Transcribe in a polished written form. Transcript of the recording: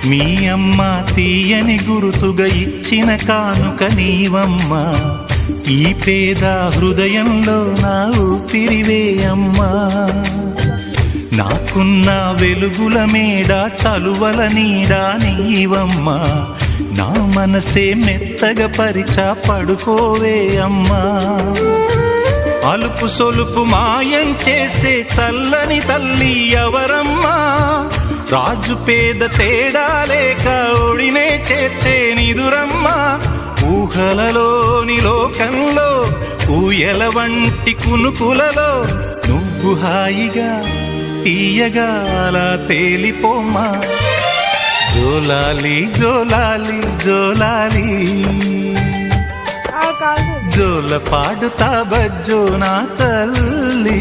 మీ అమ్మ తీయని గురుతుగా ఇచ్చిన కానుక నీవమ్మా, ఈ పేద హృదయంలో నా ఊపిరివే అమ్మా. నాకున్న వెలుగుల మేడ చలువల నీడా నీవమ్మా, నా మనసే మెత్తగా పరిచా పడుకోవే అమ్మా. అలుపు సొలుపు మాయం చేసే చల్లని తల్లి ఎవరమ్మా, రాజు పేద తేడా లేక ఒడినే చేర్చే నిదురమ్మా. ఊహలలోని లోకంలో ఊయల వంటి కునుకులలో నువ్వు హాయిగా తీయగా అలా తేలిపోమ్మా. జోలాలి జోలాలి జోలాలి జోల పాడుతా బజ్జో నా తల్లి.